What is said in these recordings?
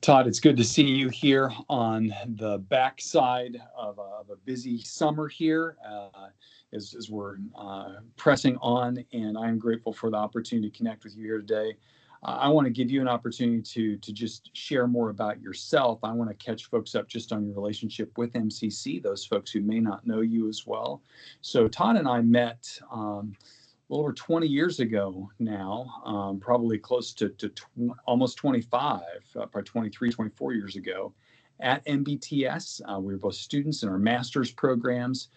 Todd, it's good to see you here on the backside of a busy summer here as we're pressing on, and I'm grateful for the opportunity to connect with you here today. I want to give you an opportunity to just share more about yourself. I want to catch folks up just on your relationship with MCC, those folks who may not know you as well. So Todd and I met well over 20 years ago now, probably close to almost 25, probably 23, 24 years ago at MBTS. We were both students in our master's programs.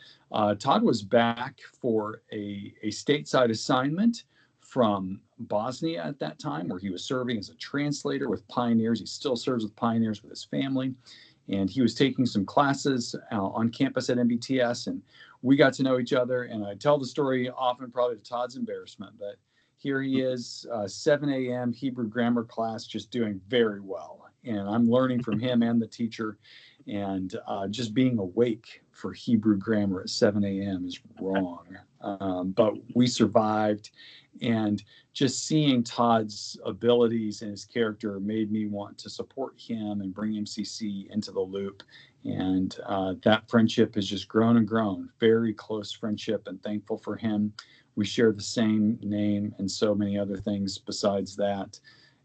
Todd was back for a stateside assignment from Bosnia at that time, where he was serving as a translator with Pioneers. He still serves with Pioneers with his family. And he was taking some classes on campus at MBTS, and we got to know each other. And I tell the story often, probably to Todd's embarrassment, but here he is, 7 a.m. Hebrew grammar class, just doing very well. And I'm learning from him and the teacher, and just being awake for Hebrew grammar at 7 a.m. is wrong. But we survived, and just seeing Todd's abilities and his character made me want to support him and bring MCC into the loop. And that friendship has just grown and grown. Very close friendship, and thankful for him. We share the same name and so many other things besides that.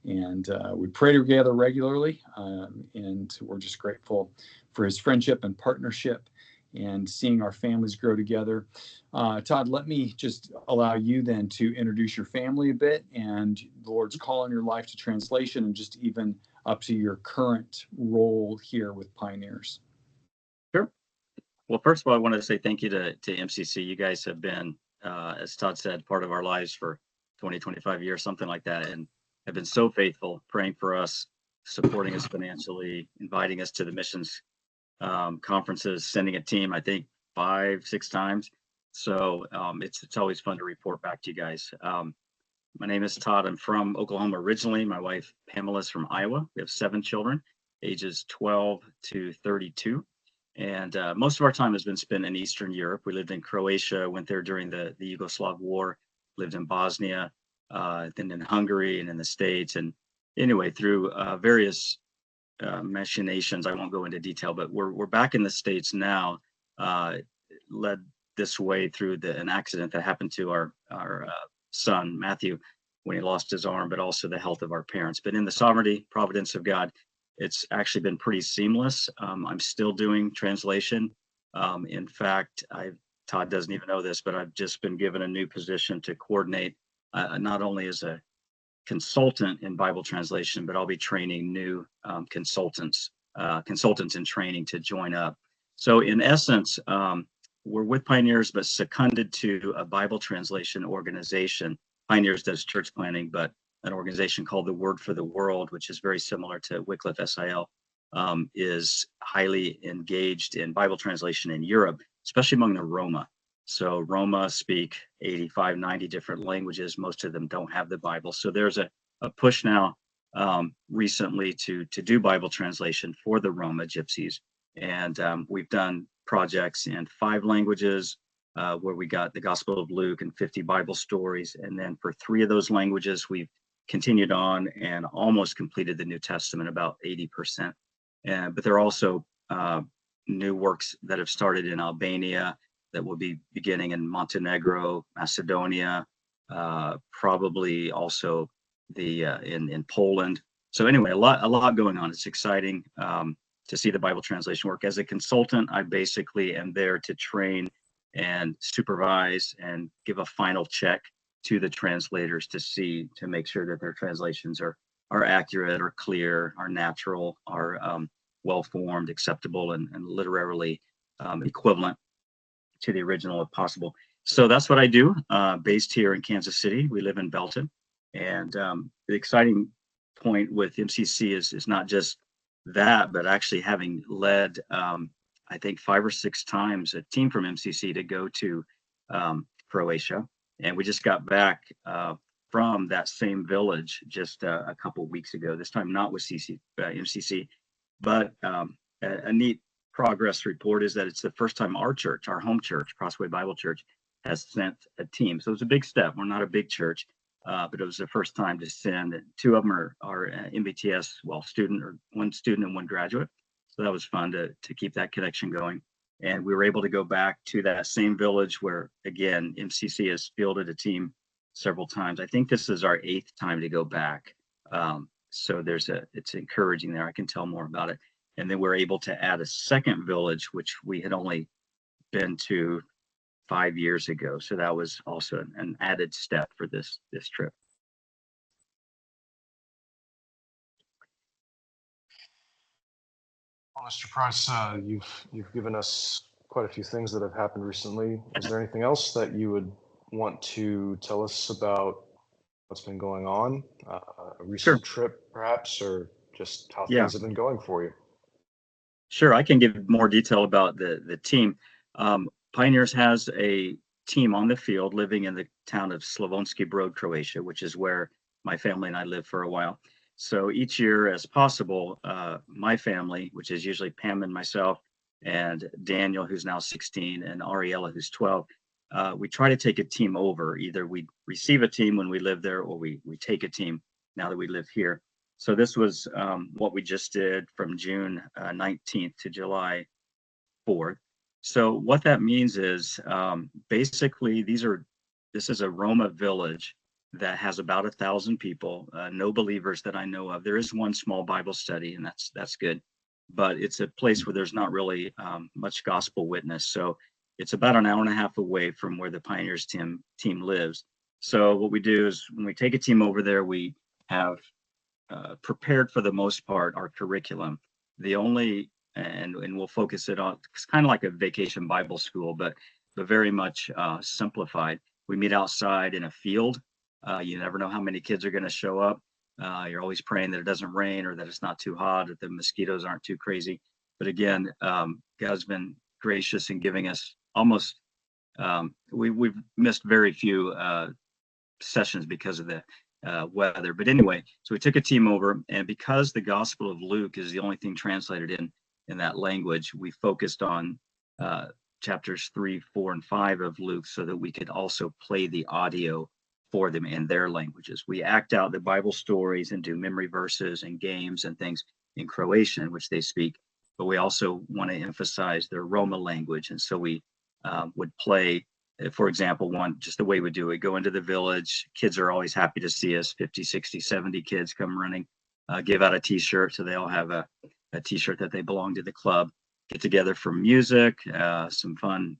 And we pray together regularly, and we're just grateful for his friendship and partnership and seeing our families grow together. Todd, let me just allow you then to introduce your family a bit and the Lord's call in your life to translation, and just even up to your current role here with Pioneers. Sure. Well, first of all, I want to say thank you to MCC. You guys have been, as Todd said, part of our lives for 20, 25 years, something like that, and have been so faithful, praying for us, supporting us financially, inviting us to the missions conferences, sending a team, I think 5, 6 times. So it's always fun to report back to you guys. My name is Todd. I'm from Oklahoma originally. My wife Pamela is from Iowa. We have 7 children, ages 12 to 32. And most of our time has been spent in Eastern Europe. We lived in Croatia, went there during the Yugoslav War, lived in Bosnia, then in Hungary and in the States. And anyway, through various machinations, I won't go into detail, but we're back in the States now, led this way through an accident that happened to our son, Matthew, when he lost his arm, but also the health of our parents. But in the sovereignty, providence of God, it's actually been pretty seamless. I'm still doing translation. In fact, Todd doesn't even know this, but I've just been given a new position to coordinate, not only as a consultant in Bible translation, but I'll be training new consultants in training to join up. So in essence, we're with Pioneers, but seconded to a Bible translation organization. Pioneers does church planting, but an organization called the Word for the World, which is very similar to Wycliffe SIL, is highly engaged in Bible translation in Europe, especially among the Roma. So Roma speak 85, 90 different languages. Most of them don't have the Bible. So there's a push now recently to do Bible translation for the Roma gypsies. And we've done projects in 5 languages where we got the Gospel of Luke and 50 Bible stories. And then for 3 of those languages, we've continued on and almost completed the New Testament, about 80%. But there are also new works that have started in Albania, that will be beginning in Montenegro, Macedonia, probably also in Poland. So anyway, a lot going on. It's exciting to see the Bible translation work. As a consultant, I basically am there to train and supervise and give a final check to the translators to make sure that their translations are accurate, are clear, are natural, are well-formed, acceptable, and literarily equivalent to the original if possible. So that's what I do, based here in Kansas City. We live in Belton. And the exciting point with MCC is not just that, but actually having led, I think 5 or 6 times a team from MCC to go to Croatia. And we just got back from that same village just a couple of weeks ago, this time not with MCC, but a neat progress report is that it's the first time our church, our home church, Crossway Bible Church, has sent a team. So it's a big step. We're not a big church, but it was the first time to send. Two of them are MBTS, well, one student and one graduate. So that was fun to keep that connection going. And we were able to go back to that same village where, again, MCC has fielded a team several times. I think this is our 8th time to go back. So it's encouraging there. I can tell more about it. And then we're able to add a second village, which we had only been to 5 years ago. So that was also an added step for this trip. Well, Mr. Price, you've given us quite a few things that have happened recently. Is there anything else that you would want to tell us about what's been going on? A recent trip, perhaps, or just how things have been going for you? Sure, I can give more detail about the team. Pioneers has a team on the field living in the town of Slavonski Brod, Croatia, which is where my family and I lived for a while. So each year as possible, my family, which is usually Pam and myself, and Daniel, who's now 16, and Ariella, who's 12, we try to take a team over. Either we receive a team when we live there, or we take a team now that we live here. So this was what we just did from June 19th to July 4th. So what that means is basically this is a Roma village that has about 1,000 people, no believers that I know of. There is one small Bible study, and that's good, but it's a place where there's not really much gospel witness. So it's about an hour and a half away from where the Pioneers team lives. So what we do is when we take a team over there, we have prepared for the most part our curriculum. The only and we'll focus it on, it's kind of like a vacation Bible school, but very much simplified. We meet outside in a field. You never know how many kids are going to show up. You're always praying that it doesn't rain or that it's not too hot, that the mosquitoes aren't too crazy. But again, God's been gracious in giving us almost. We've missed very few sessions because of the weather. But anyway, so we took a team over, and because the Gospel of Luke is the only thing translated in that language, we focused on chapters 3, 4, and 5 of Luke so that we could also play the audio for them in their languages. We act out the Bible stories and do memory verses and games and things in Croatian, which they speak, but we also want to emphasize their Roma language. And so we would play, for example, just the way we do it, go into the village. Kids are always happy to see us, 50, 60, 70 kids come running, give out a t-shirt. So they all have a t-shirt that they belong to the club, get together for music, some fun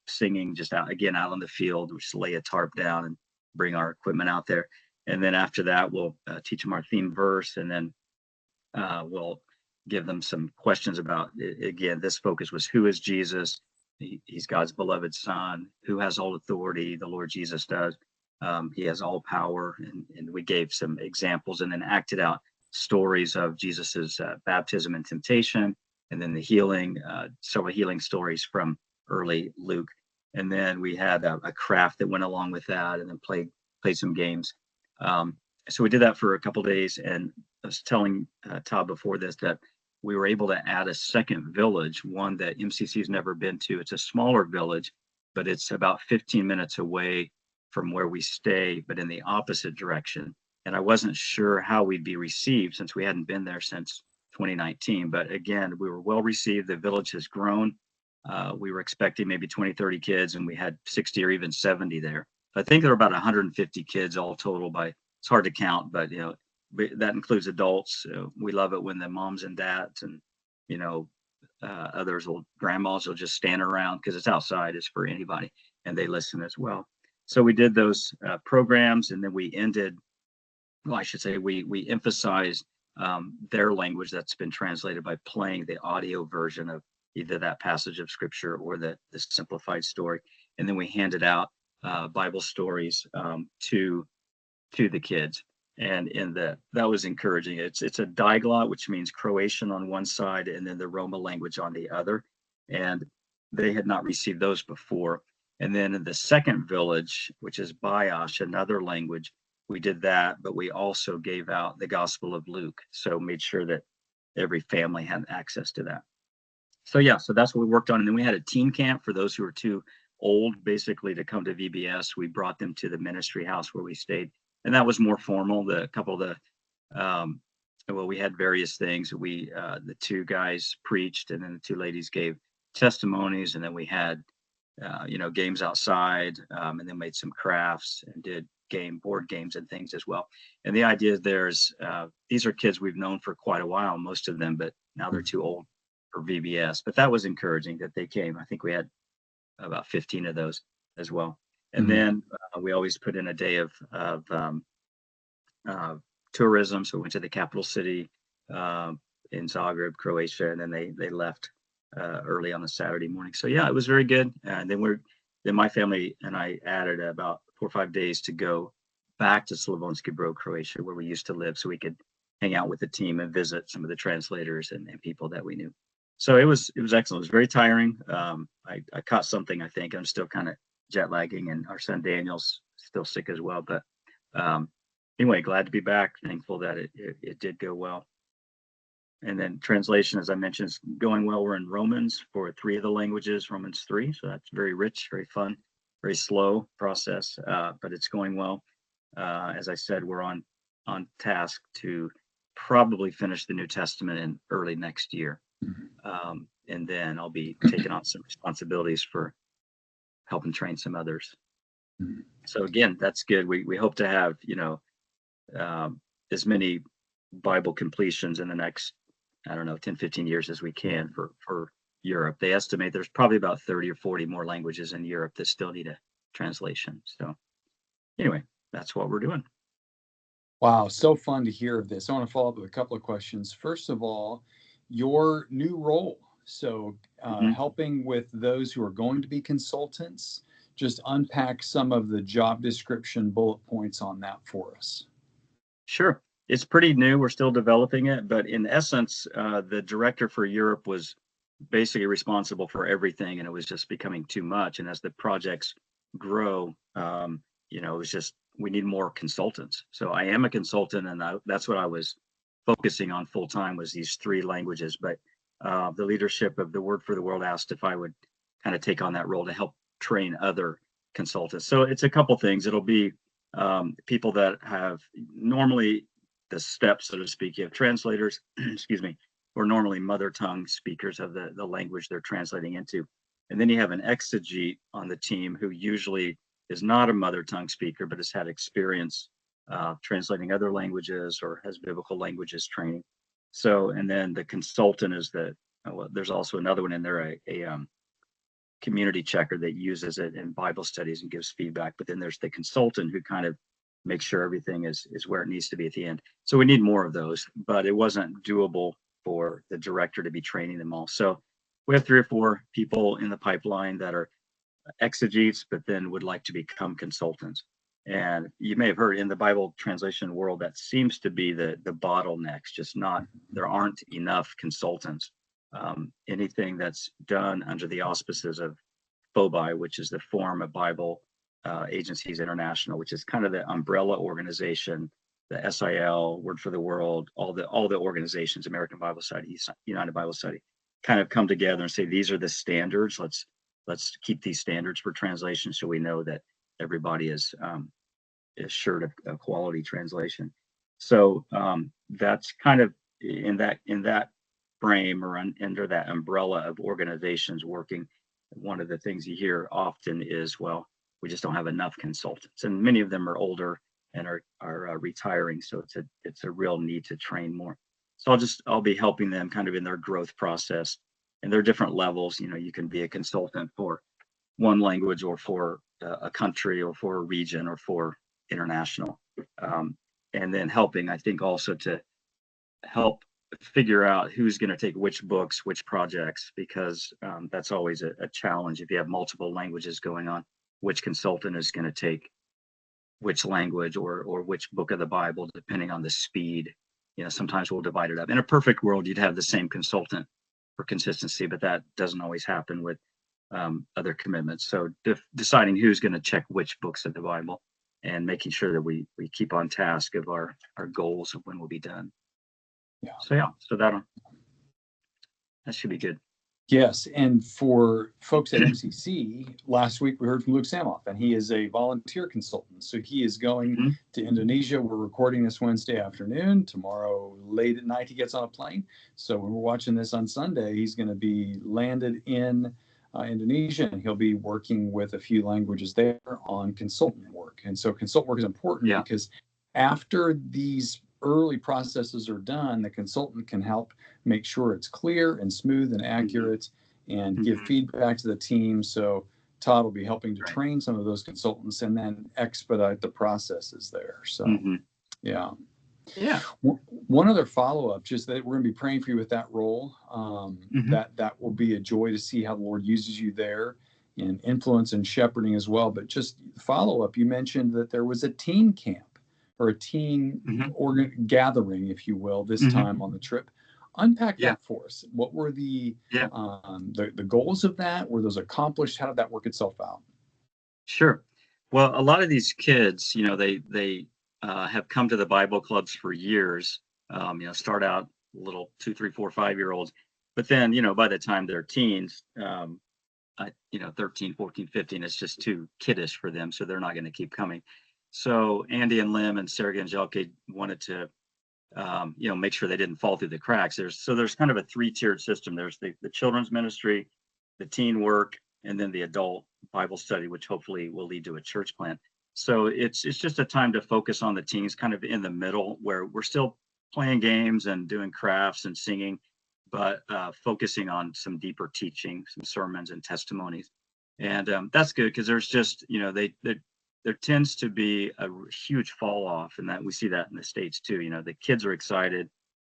singing just out on the field. We just lay a tarp down and bring our equipment out there. And then after that, we'll teach them our theme verse, and then we'll give them some questions about, again, this focus was, who is Jesus? He's God's beloved son. Who has all authority? The Lord Jesus does. He has all power. And we gave some examples and then acted out stories of Jesus's baptism and temptation, and then the healing, several healing stories from early Luke. And then we had a craft that went along with that, and then played some games. So we did that for a couple of days, and I was telling Todd before this that we were able to add a second village, one that MCC's never been to. It's a smaller village, but it's about 15 minutes away from where we stay, but in the opposite direction. And I wasn't sure how we'd be received since we hadn't been there since 2019. But again, we were well received. The village has grown. We were expecting maybe 20, 30 kids, and we had 60 or even 70 there. I think there were about 150 kids all total. It's hard to count, but that includes adults. We love it when the moms and dads and grandmas will just stand around because it's outside. It's for anybody, and they listen as well. So we did those programs, and then we ended. Well, I should say we emphasized their language that's been translated by playing the audio version of either that passage of scripture or the simplified story, and then we handed out Bible stories to the kids. And that was encouraging. It's a diglot, which means Croatian on one side and then the Roma language on the other. And they had not received those before. And then in the second village, which is Bayash, another language, we did that, but we also gave out the Gospel of Luke. So made sure that every family had access to that. So that's what we worked on. And then we had a teen camp for those who were too old, basically, to come to VBS. We brought them to the ministry house where we stayed and that was more formal. The couple of the well, we had various things. We the two guys preached, and then the two ladies gave testimonies, and then we had games outside, and then made some crafts and did board games and things as well. And the idea is these are kids we've known for quite a while, most of them, but now they're too old for VBS. But that was encouraging that they came. I think we had about 15 of those as well. And then we always put in a day of tourism. So we went to the capital city in Zagreb, Croatia, and then they left early on a Saturday morning. So yeah, it was very good. And then my family and I added about 4 or 5 days to go back to Slavonski Brod, Croatia, where we used to live, so we could hang out with the team and visit some of the translators and people that we knew. So it was excellent. It was very tiring. I caught something, I think. I'm still kind of jet lagging, and our son Daniel's still sick as well. But anyway, glad to be back. Thankful that it did go well. And then translation, as I mentioned, is going well. We're in Romans for 3 of the languages, Romans 3. So that's very rich, very fun, very slow process, but it's going well. As I said, we're on task to probably finish the New Testament in early next year. And then I'll be taking on some responsibilities for helping train some others. So again, that's good. We hope to have, as many Bible completions in the next, 10, 15 years as we can for Europe. They estimate there's probably about 30 or 40 more languages in Europe that still need a translation. So anyway, that's what we're doing. Wow, so fun to hear of this. I want to follow up with a couple of questions. First of all, your new role. So helping with those who are going to be consultants, just unpack some of the job description bullet points on that for us. Sure. It's pretty new. We're still developing it, but in essence, the director for Europe was basically responsible for everything, and it was just becoming too much. And as the projects grow, it was just, we need more consultants. So I am a consultant, and that's what I was focusing on full time, was these 3 languages. But the leadership of the Word for the World asked if I would kind of take on that role to help train other consultants. So it's a couple things. It'll be people that have normally the steps, so to speak. You have translators, excuse me, who are normally mother tongue speakers of the language they're translating into. And then you have an exegete on the team who usually is not a mother tongue speaker, but has had experience translating other languages or has biblical languages training. So, and then the consultant is there's also another one in there, a community checker that uses it in Bible studies and gives feedback. But then there's the consultant who kind of makes sure everything is where it needs to be at the end. So we need more of those, but it wasn't doable for the director to be training them all. So we have 3 or 4 people in the pipeline that are exegetes, but then would like to become consultants. And you may have heard in the Bible translation world, that seems to be the bottlenecks, just there aren't enough consultants. Anything that's done under the auspices of FOBI, which is the Forum of Bible Agencies International, which is kind of the umbrella organization, the SIL, Word for the World, all the organizations, American Bible Society, United Bible Study, kind of come together and say, these are the standards. Let's keep these standards for translation, so we know that everybody is assured of a quality translation. So that's kind of in that frame, or under that umbrella of organizations working. One of the things you hear often is, well, we just don't have enough consultants, and many of them are older and are retiring. So it's a real need to train more. So I'll be helping them kind of in their growth process. And there are different levels. You can be a consultant for one language, or for a country, or for a region, or for international. And then helping, I think, also to help figure out who's going to take which books, which projects, because that's always a challenge. If you have multiple languages going on, which consultant is going to take which language or which book of the Bible, depending on the speed. Sometimes we'll divide it up. In a perfect world, you'd have the same consultant for consistency, but that doesn't always happen with other commitments. So deciding who's going to check which books of the Bible, and making sure that we keep on task of our goals of when we'll be done. So that should be good. Yes, and for folks at MCC, last week we heard from Luke Samoff, and he is a volunteer consultant. So he is going Mhm. to Indonesia. We're recording this Wednesday afternoon. Tomorrow late at night he gets on a plane. So when we're watching this on Sunday, he's going to be landed in Indonesia, and he'll be working with a few languages there on consultant work. And so consultant work is important Yeah. because after these early processes are done, the consultant can help make sure it's clear and smooth and accurate and give Mhm. feedback to the team. So Todd will be helping to Right. train some of those consultants and then expedite the processes there. So, Mhm. yeah. Yeah. One other follow up, just that we're going to be praying for you with that role. Mhm. That will be a joy to see how the Lord uses you there in influence and shepherding as well. But just follow up, you mentioned that there was a teen camp or a teen Mhm. gathering, if you will, this Mhm. time on the trip. Unpack Yeah. that for us. What were Yeah. the goals of that? Were those accomplished? How did that work itself out? Sure. Well, a lot of these kids, they have come to the Bible clubs for years. Start out little 2, 3, 4, 5 year olds, but then by the time they're teens, 13, 14, 15, it's just too kiddish for them, so they're not going to keep coming. So Andy and Lim and Sarah Angelica wanted to, make sure they didn't fall through the cracks. There's kind of a three-tiered system. There's the children's ministry, the teen work, and then the adult Bible study, which hopefully will lead to a church plant. So it's just a time to focus on the teens, kind of in the middle, where we're still playing games and doing crafts and singing, but focusing on some deeper teaching, some sermons and testimonies. And that's good because there's just, there tends to be a huge fall off, and that we see that in the States too. The kids are excited,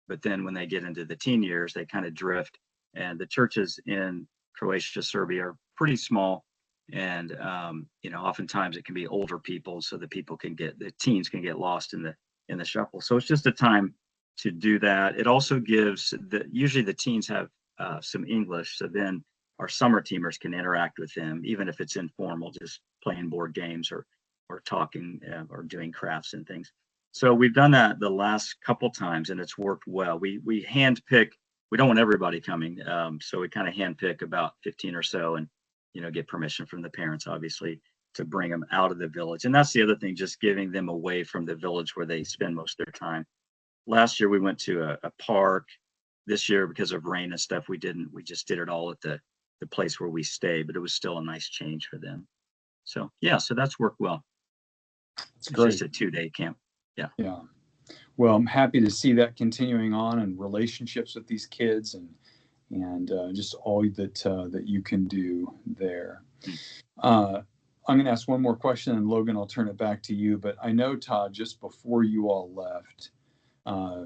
but then when they get into the teen years, they kind of drift. And the churches in Croatia, Serbia are pretty small. And, oftentimes it can be older people, so the teens can get lost in the shuffle. So it's just a time to do that. It also usually the teens have some English. So then our summer teamers can interact with them, even if it's informal, just playing board games or talking or doing crafts and things. So we've done that the last couple times, and it's worked well. We handpick. We don't want everybody coming, so we kind of handpick about 15 or so, and get permission from the parents, obviously, to bring them out of the village. And that's the other thing, just giving them away from the village where they spend most of their time. Last year we went to a park. This year, because of rain and stuff, we didn't. We just did it all at the place where we stay, but it was still a nice change for them. So yeah, so that's worked well. It's It's just great. a 2-day camp. Yeah. Yeah. Well, I'm happy to see that continuing on and relationships with these kids and just all that you can do there. Mm. I'm going to ask one more question, and Logan, I'll turn it back to you. But I know, Todd, just before you all left, uh,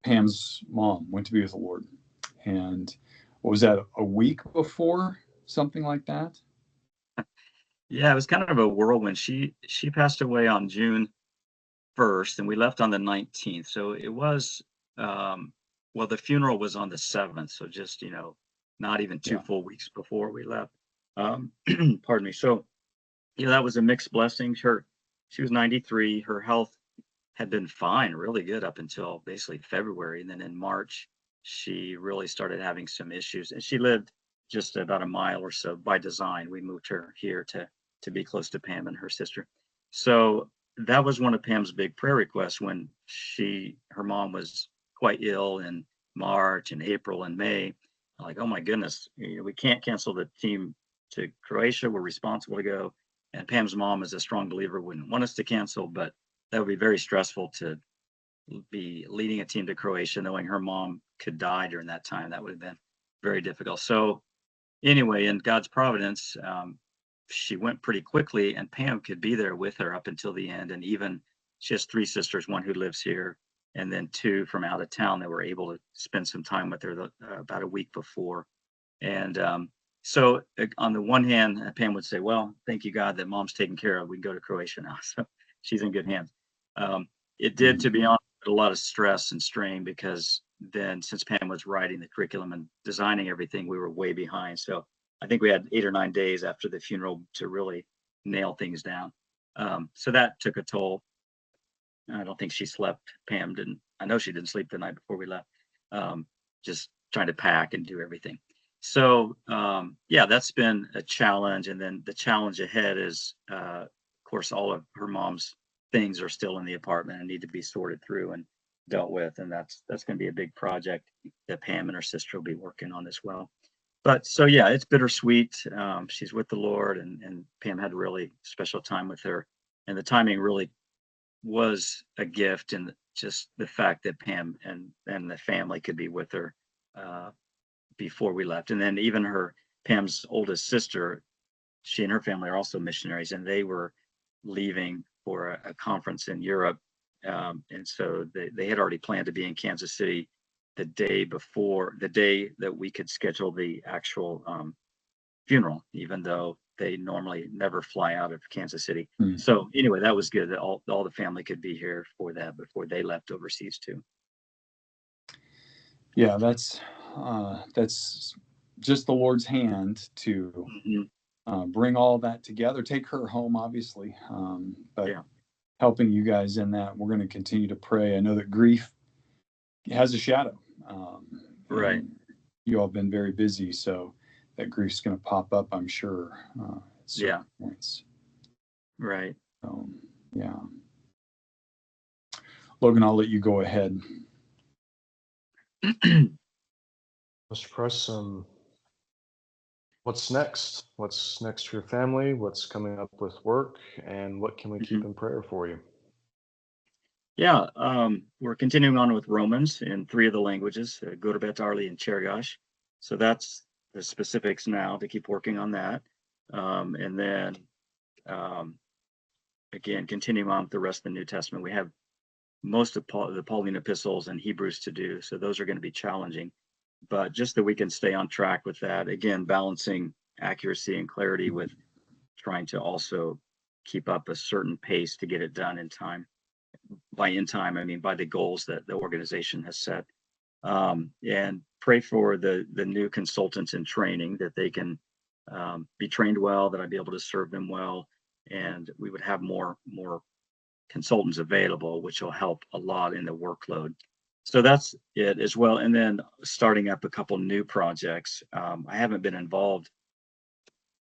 Pam's mom went to be with the Lord, and what was that, a week before, something like that? Yeah, it was kind of a whirlwind. She passed away on June 1st, and we left on the 19th. So it was well, the funeral was on the 7th, so just, not even two Yeah. full weeks before we left. Um, pardon me. So, that was a mixed blessing. She was 93. Her health had been fine, really good up until basically February. And then in March, she really started having some issues. And she lived just about a mile or so by design. We moved her here to be close to Pam and her sister. So that was one of Pam's big prayer requests when her mom was quite ill in March and April and May. Like, oh my goodness, we can't cancel the team to Croatia. We're responsible to go. And Pam's mom is a strong believer, wouldn't want us to cancel, but that would be very stressful to be leading a team to Croatia, knowing her mom could die during that time. That would have been very difficult. So anyway, in God's providence, she went pretty quickly, and Pam could be there with her up until the end. And even she has 3 sisters, one who lives here, and then 2 from out of town that were able to spend some time with her about a week before. And so on the one hand, Pam would say, well, thank you, God, that mom's taken care of. We can go to Croatia now. So she's in good hands. Um, it did, to be honest, a lot of stress and strain because then since Pam was writing the curriculum and designing everything, we were way behind. So I think we had 8 or 9 days after the funeral to really nail things down. So that took a toll. I don't think she slept. Pam didn't. I know she didn't sleep the night before we left. Just trying to pack and do everything. So yeah, that's been a challenge. And then the challenge ahead is, of course, all of her mom's things are still in the apartment and need to be sorted through and dealt with. And that's going to be a big project that Pam and her sister will be working on as well. But so yeah, it's bittersweet. She's with the Lord, and Pam had a really special time with her, and the timing really was a gift, and just the fact that Pam and the family could be with her before we left. And then even Pam's oldest sister, she and her family are also missionaries, and they were leaving for a conference in Europe. And so they had already planned to be in Kansas City the day that we could schedule the actual funeral, even though they normally never fly out of Kansas City. So anyway, that was good that all the family could be here for that before they left overseas too. Yeah, that's just the Lord's hand to bring all that together. Take her home, obviously, but Yeah. helping you guys in that. We're going to continue to pray. I know that grief has a shadow. Right. You all have been very busy, so that grief's going to pop up, I'm sure. At certain points. Right. Yeah. Logan, I'll let you go ahead. Mr. Price, what's next? What's next for your family? What's coming up with work? And what can we keep in prayer for you? Yeah, we're continuing on with Romans in 3 of the languages, Gurbet, Arli, and Chergash. So that's the specifics now to keep working on that. And then, again, continuing on with the rest of the New Testament. We have most of the Pauline epistles and Hebrews to do, so those are going to be challenging. But just that we can stay on track with that, again, balancing accuracy and clarity with trying to also keep up a certain pace to get it done in time. By in time, I mean by the goals that the organization has set. And pray for the new consultants in training, that they can be trained well, that I'd be able to serve them well, and we would have more consultants available, which will help a lot in the workload. So that's it as well. And then starting up a couple new projects. I haven't been involved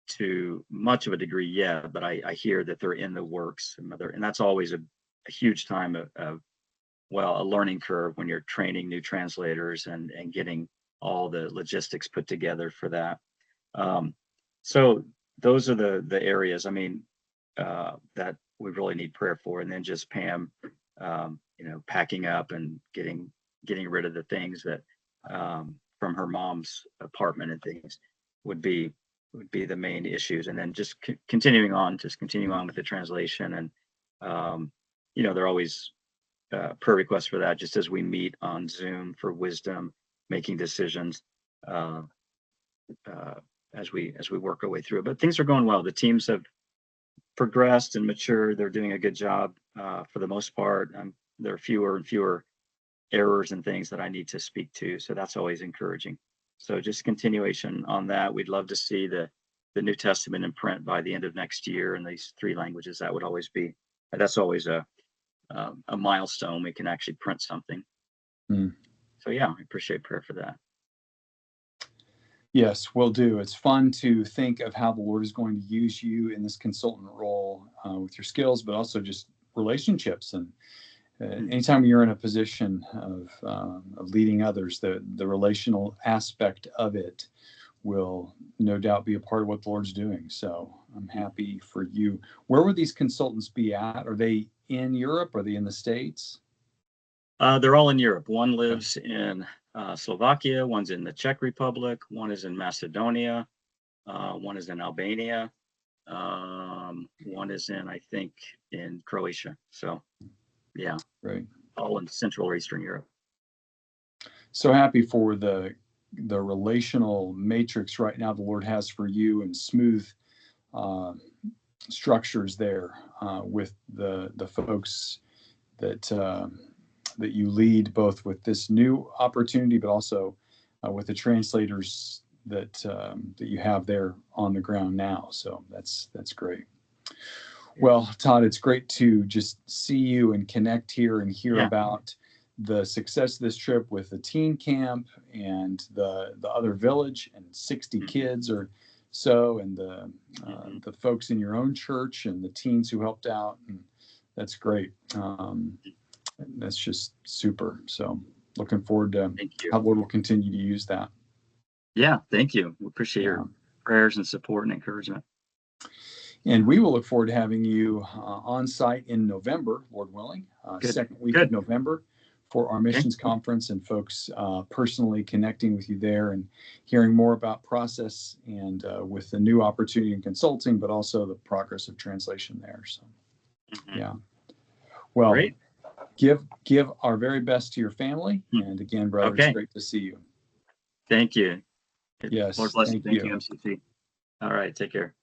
to much of a degree yet, but I hear that they're in the works, and that's always a huge time of a learning curve when you're training new translators and getting all the logistics put together for that. So those are the areas, I mean, that we really need prayer for. And then just Pam, packing up and getting rid of the things that from her mom's apartment and things would be the main issues. And then just continuing on with the translation. And there are always prayer requests for that, just as we meet on Zoom for wisdom, making decisions as we work our way through it. But things are going well. The teams have progressed and matured. They're doing a good job for the most part. There are fewer and fewer errors and things that I need to speak to, so that's always encouraging. So just continuation on that. We'd love to see the New Testament in print by the end of next year in these 3 languages. That's always a milestone. We can actually print something. So yeah, I appreciate prayer for that. Yes, will do. It's fun to think of how the Lord is going to use you in this consultant role with your skills, but also just relationships. And anytime you're in a position of leading others, the relational aspect of it will no doubt be a part of what the Lord's doing. So I'm happy for you. Where would these consultants be at? Are they in Europe? Are they in the States? They're all in Europe. One lives in Slovakia, one's in the Czech Republic, one is in Macedonia, one is in Albania, one is I think, in Croatia. So, yeah, right, all in Central or Eastern Europe. So happy for the relational matrix right now the Lord has for you, and smooth structures there with the folks that you lead, both with this new opportunity, but also with the translators that you have there on the ground now. So that's great. Well, Todd, it's great to just see you and connect here and hear about the success of this trip with the teen camp and the other village and 60 kids or so, and the folks in your own church and the teens who helped out. And that's great. That's just super. So looking forward to how Lord will continue to use that. Yeah, thank you. We appreciate your prayers and support and encouragement. And we will look forward to having you on site in November, Lord willing, second week of November for our missions conference, and folks personally connecting with you there and hearing more about process and with the new opportunity in consulting, but also the progress of translation there. So, yeah. Well, give our very best to your family. And again, brother, it's great to see you. Thank you. Yes. Lord bless you. Thank you, MCC. All right. Take care.